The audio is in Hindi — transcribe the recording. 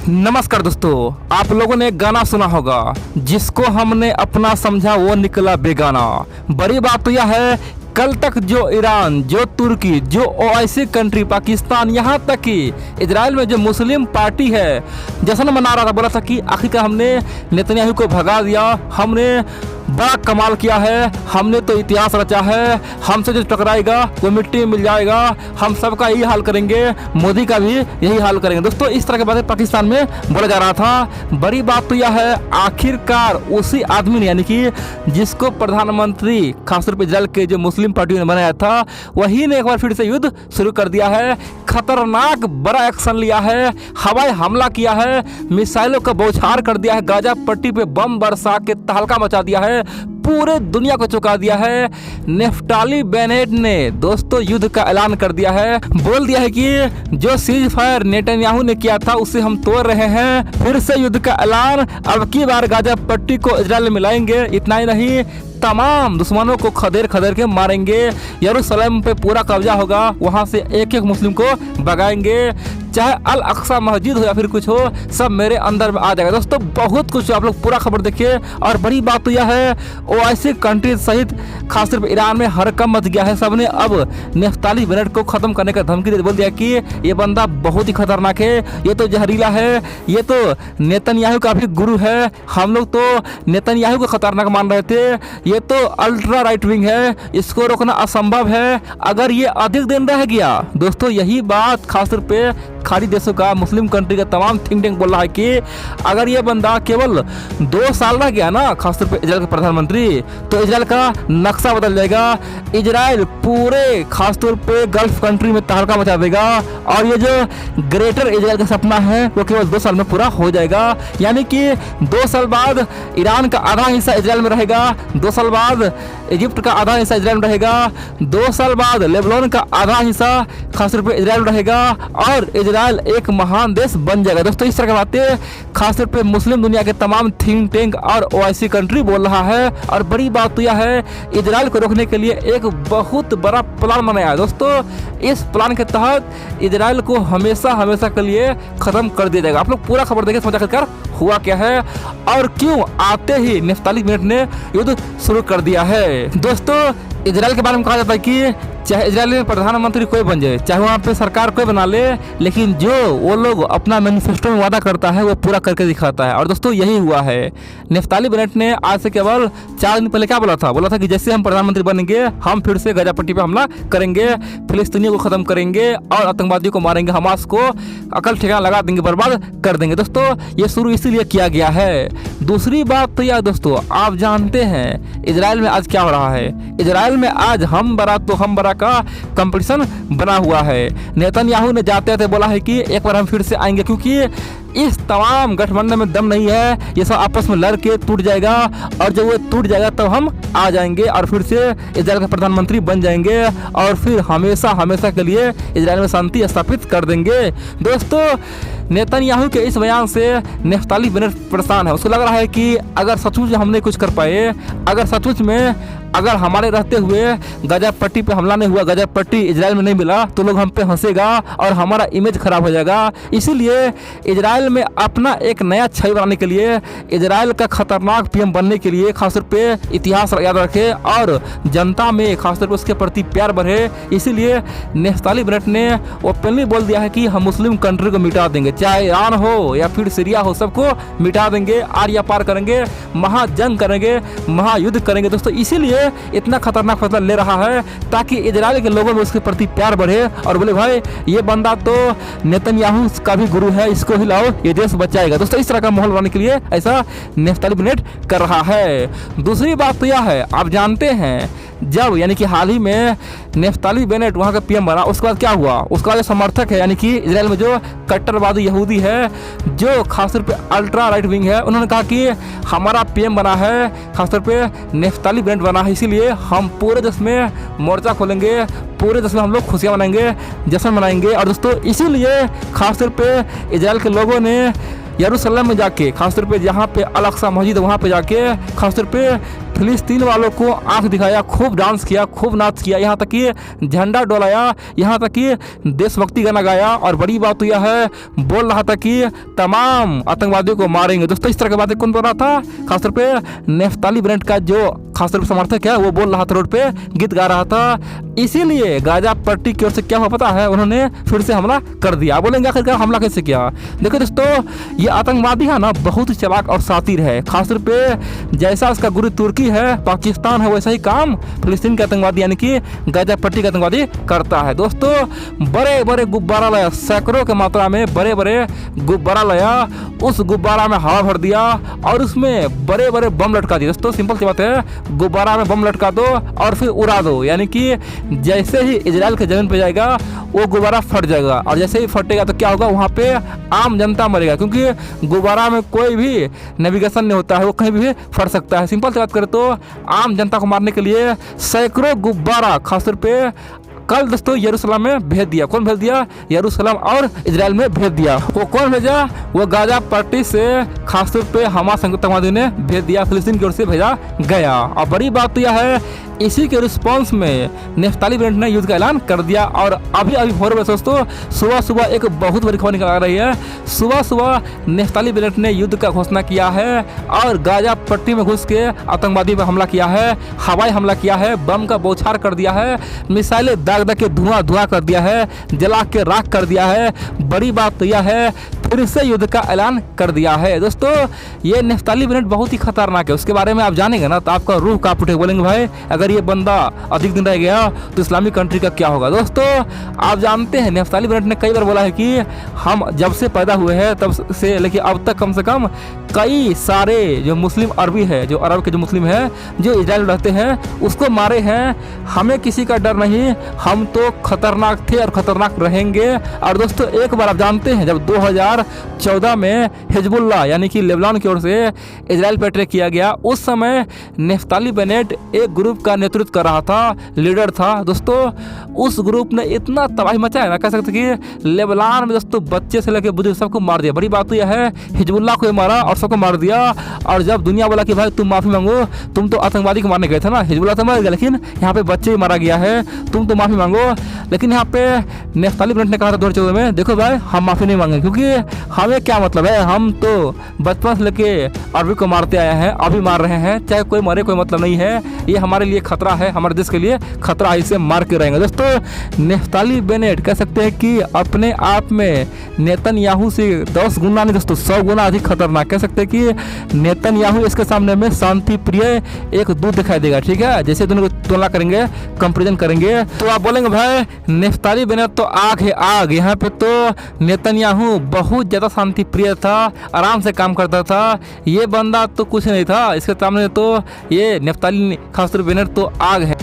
नमस्कार दोस्तों, आप लोगों ने गाना सुना होगा, जिसको हमने अपना समझा वो निकला बेगाना। बड़ी बात तो यह है, कल तक जो ईरान, जो तुर्की, जो ओआईसी कंट्री, पाकिस्तान, यहाँ तक कि इजराइल में जो मुस्लिम पार्टी है जश्न मना रहा था, बोला था कि आखिरकार हमने नेतन्याहू को भगा दिया, हमने बड़ा कमाल किया है, हमने तो इतिहास रचा है, हमसे जो टकराएगा वो मिट्टी में मिल जाएगा, हम सबका यही हाल करेंगे, मोदी का भी यही हाल करेंगे। दोस्तों, इस तरह की बातें पाकिस्तान में बोला जा रहा था। बड़ी बात तो यह है, आखिरकार उसी आदमी ने, यानी कि जिसको प्रधानमंत्री खासतौर पर इजराइल के जो मुस्लिम पार्टियों ने बनाया था, वही ने एक बार फिर से युद्ध शुरू कर दिया है। खतरनाक बड़ा एक्शन लिया है, हवाई हमला किया है, मिसाइलों का बौछार कर दिया है, गाजा पट्टी पे बम बरसा के तहलका मचा दिया है, पूरे दुनिया को चौंका दिया है। नेफ्ताली बेनेट ने दोस्तों युद्ध का ऐलान कर दिया है, बोल दिया है कि जो सीज फायर नेतन्याहू ने किया था उसे हम तोड़ रहे हैं, फिर से युद्ध का ऐलान, अब की बार गाजा पट्टी को इजराइल में मिलाएंगे। इतना ही नहीं, तमाम दुश्मनों को खदेड़ खदेड़ के मारेंगे, यरूशलेम पे पूरा कब्जा होगा, वहां से एक एक मुस्लिम को भगाएंगे, चाहे अल अक्सा मस्जिद हो या फिर कुछ हो, सब मेरे अंदर में आ जाएगा। दोस्तों, बहुत कुछ आप लोग पूरा खबर देखिए। और बड़ी बात तो यह है, ओआईसी कंट्री सहित खासतौर पर ईरान में हरकम मच गया है। सबने अब नेफ्ताली बेनेट को खत्म करने का धमकी दे बोल दिया कि ये बंदा बहुत ही खतरनाक है, ये तो जहरीला है, ये तो नेतन्याहू का भी गुरु है, हम लोग तो नेतन्याहू को खतरनाक मान रहे थे, ये तो अल्ट्रा राइट विंग है, इसको रोकना असंभव है। अगर ये अधिक दिन रह गया, दोस्तों यही बात खासतौर पे खाड़ी देशों का, मुस्लिम कंट्री का तमाम थिंक टैंक बोल रहा है कि अगर ये बंदा केवल 2 साल रह गया ना खासतौर पे इजराइल का प्रधानमंत्री, तो इजराइल का नक्शा बदल जाएगा, इजराइल पूरे खासतौर पे गल्फ कंट्री में तहलका मचा देगा, और ये जो ग्रेटर इजराइल का सपना है वो केवल 2 साल में पूरा हो जाएगा। यानी कि 2 साल बाद ईरान का आधा हिस्सा इजराइल में रहेगा, 2 साल बाद इजिप्ट का आधा हिस्सा इजराइल में रहेगा, 2 साल बाद लेबनान का आधा हिस्सा खासतौर पे इजराइल में रहेगा, और इजराइल एक महान देश बन जाएगा। दोस्तों, इस तरह की बातें खासतौर पे मुस्लिम दुनिया के तमाम थिंक टैंक और ओआईसी कंट्री बोल रहा है। और बड़ी बात तो यह है, इजराइल को रोकने के लिए एक बहुत बड़ा प्लान बनाया है। दोस्तों, इस प्लान के तहत इजराइल को हमेशा हमेशा के लिए खत्म कर दिया जाएगा। आप लोग पूरा खबर देखिए, समझा कर हुआ क्या है और क्यों आते ही नेफ्ताली बेनेट ने युद्ध शुरू कर दिया है। दोस्तों, इजराइल के बारे में कहा जाता है कि चाहे इजराइल में प्रधानमंत्री कोई बन जाए, चाहे वहाँ पे सरकार कोई बना ले, लेकिन जो वो लोग अपना मैनिफेस्टो में वादा करता है वो पूरा करके दिखाता है। और दोस्तों, यही हुआ है। नेफ्ताली बेनेट ने आज से केवल 4 दिन पहले क्या बोला था? बोला था कि जैसे हम प्रधानमंत्री बनेंगे, हम फिर से गाजा पट्टी पे हमला करेंगे, फिलिस्तीनियों को खत्म करेंगे और आतंकवादियों को मारेंगे, हमास को अकल ठिकाना लगा देंगे, बर्बाद कर देंगे। दोस्तों, ये शुरू इसीलिए किया गया है। दूसरी बात तो यह दोस्तों, आप जानते हैं इजराइल में आज क्या हो रहा है? इजराइल में आज हम बरा तो हम बरा का कंपटीशन बना हुआ है। नेतन्याहू ने जाते थे बोला है कि एक बार हम फिर से आएंगे, क्योंकि इस तमाम गठबंधन में दम नहीं है, ये सब आपस में लड़ के टूट जाएगा, और जब वो टूट जाएगा तब हम आ जाएंगे और फिर से इजराइल के प्रधानमंत्री बन जाएंगे, और फिर हमेशा हमेशा के लिए इजराइल में शांति स्थापित कर देंगे। दोस्तों, नेतन्याहू के इस बयान से नेफ्ताली बेनेट परेशान है। उसको लग रहा है कि अगर सचमुच हमने कुछ कर पाए, अगर सचमुच में अगर हमारे रहते हुए गाजा पट्टी पे हमला नहीं हुआ, गाजा पट्टी इजराइल में नहीं मिला, तो लोग हम पे हंसेगा और हमारा इमेज खराब हो जाएगा। इसीलिए इजराइल में अपना एक नया छवि बनाने के लिए, इजराइल का खतरनाक पीएम बनने के लिए खासतौर पे इतिहास याद रखे और जनता में खासतौर पे उसके प्रति प्यार बढ़े, इसीलिए नेफ्ताली बेनेट ने ओपनली बोल दिया है कि हम मुस्लिम कंट्री को मिटा देंगे, चाहे ईरान हो या फिर सीरिया हो, सबको मिटा देंगे, आर्या पार करेंगे, महाजंग करेंगे, महायुद्ध करेंगे। दोस्तों, इसीलिए इतना खतरनाक फैसला ले रहा है ताकि इजराइल के लोगों में उसके प्रति प्यार बढ़े और बोले भाई ये बंदा तो नेतन्याहू का भी गुरु है, इसको हिलाओ, ये देश बचाएगा। दोस्तों, इस तरह का माहौल बनाने के लिए ऐसा नेफ्ताली बेनेट कर रहा है। दूसरी बात तो यह है, आप जानते हैं जब यानी कि हाल ही में नेफ्ताली बेनेट वहाँ का पीएम बना, उसके बाद क्या हुआ? उसका जो समर्थक है यानी कि इजराइल में जो कट्टरवादी यहूदी है, जो खासतौर पे अल्ट्रा राइट विंग है, उन्होंने कहा कि हमारा पीएम बना है, खासतौर पे नेफ्ताली बेनेट बना है, इसीलिए हम पूरे देश में मोर्चा खोलेंगे, पूरे देश में हम लोग खुशियाँ मनाएंगे, जश्न मनाएंगे। और दोस्तों, इसीलिए खासतौर पे इजराइल के लोगों ने यरूशलेम में जाके, खासतौर पे जहाँ पे अल अक्सा मस्जिद है वहाँ पे जाके खासतौर पे फिलिस्तीन वालों को आंख दिखाया, खूब डांस किया, खूब नाच किया, यहाँ तक कि झंडा डोलाया, यहाँ तक कि देशभक्ति गाना गाया। और बड़ी बात तो यह है, बोल रहा था कि तमाम आतंकवादियों को मारेंगे। दोस्तों इस तरह की बातें कौन बोल रहा था? खासतौर पे नफ्ताली बेनेट का जो खासतौर पर समर्थक है वो बोल रहा था, रोड पे गीत गा रहा था। इसीलिए गाजा पट्टी की ओर से क्या हुआ पता है, उन्होंने फिर से हमला कर दिया। बोलेंगे आखिरकार हमला कैसे किया? देखो दोस्तों, ये आतंकवादी है ना बहुत ही चालाक और शातिर है। खासतौर पे जैसा उसका गुरु तुर्की है, पाकिस्तान है, वैसा ही काम फिलिस्तीन के आतंकवादी यानी कि गाजा पट्टी के आतंकवादी करता है। दोस्तों बड़े बड़े गुब्बारा लाया, सैकड़ों की मात्रा में बड़े बड़े गुब्बारा लाया, उस गुब्बारा में हवा भर दिया और उसमें बड़े बड़े बम लटका दिए। दोस्तों सिंपल सी बात है, गुब्बारा में बम लटका दो और फिर उड़ा दो, यानी कि जैसे ही इजराइल के जमीन पे जाएगा वो गुब्बारा फट जाएगा। और जैसे ही फटेगा तो क्या होगा, वहाँ पे आम जनता मरेगा, क्योंकि गुब्बारा में कोई भी नेविगेशन नहीं होता है, वो कहीं भी फट सकता है। सिंपल सी बात करें तो आम जनता को मारने के लिए सैकड़ों गुब्बारा खासतौर पे कल दोस्तों यरूशलेम में भेज दिया। कौन भेज दिया? यरूशलेम और इजराइल में भेज दिया। वो कौन भेजा? वो गाजा पट्टी से खासतौर पे हमास आतंकवादियों ने भेज दिया, फिलिस्तीन की ओर से भेजा गया। और बड़ी बात तो यह है, इसी के रिस्पॉन्स में नफ्ताली बेनेट ने युद्ध का ऐलान कर दिया। और अभी भोर में दोस्तों सुबह सुबह एक बहुत बड़ी खबर निकल आ रही है। सुबह सुबह नफ्ताली बेनेट ने युद्ध का घोषणा किया है और गाजा पट्टी में घुस के आतंकवादी पर हमला किया है, हवाई हमला किया है, बम का बौछार कर दिया है, मिसाइलें दाग दाग के धुआं धुआं कर दिया है, जला के राख कर दिया है। बड़ी बात तो यह है, फिर से युद्ध का ऐलान कर दिया है। दोस्तों ये नफ्ताली बेनेट बहुत ही खतरनाक है, उसके बारे में आप जानेंगे ना तो आपका रूह कांप उठेगा। बोलेंगे भाई अगर ये बंदा अधिक दिन रह गया तो इस्लामिक कंट्री का क्या होगा? दोस्तों आप जानते हैं नफ्ताली बेनेट ने कई बार बोला है कि हम जब से पैदा हुए हैं तब से लेकिन अब तक कम से कम कई सारे जो मुस्लिम अरबी है, जो अरब के जो मुस्लिम है जो इजराइल में रहते हैं उसको मारे हैं। हमें किसी का डर नहीं, हम तो खतरनाक थे और खतरनाक रहेंगे। और दोस्तों एक बार आप जानते हैं जब 2014 में हिजबुल्लाह यानी कि लेबनान की ओर से इजराइल पर अटैक किया गया, उस समय नफ्ताली बेनेट एक ग्रुप का नेतृत्व कर रहा था, लीडर था। दोस्तों उस ग्रुप ने इतना तबाही मचाया ना, कह सकते कि लेबनान में दोस्तों बच्चे से लेकर बुजुर्ग सबको मार दिया। बड़ी बात तो यह है, हिजबुल्लाह को मारा और सबको मार दिया। और जब दुनिया बोला कि भाई तुम माफी मांगो, तुम तो आतंकवादी को मारने गए थे ना, हिजबुल्लाह तो मर गया लेकिन यहाँ पे बच्चे ही मारा गया है, तुम तो माफी मांगो। लेकिन यहाँ पे नफ्ताली बेनेट ने कहा था 2014 में, देखो भाई हम माफी नहीं मांगे, क्योंकि हमें क्या मतलब है, हम तो बचपन से लेके अरबी को मारते आए हैं, अभी मार रहे हैं, चाहे कोई मरे कोई मतलब नहीं है, ये हमारे लिए खतरा है, हमारे देश के लिए खतरा है, इसे मार के रहेंगे। दोस्तों नफ्ताली बेनेट कह सकते हैं कि अपने आप में नेतन्याहू से 10 गुना नहीं दोस्तों 100 गुना अधिक खतरनाक। कह सकते हैं कि नेतन्याहू इसके सामने में शांति प्रिय एक दूध दिखाई देगा। ठीक है, जैसे दोनों को तुलना करेंगे, कंपेरिजन करेंगे तो आप बोलेंगे भाई नफ्ताली बेनेट तो आग है आग, यहाँ पे तो नेतन्याहू बहुत ज्यादा शांति प्रिय था, आराम से काम करता था, ये बंदा तो कुछ नहीं था, इसके सामने तो ये नफ्ताली खासतौर बेनेट तो आग है।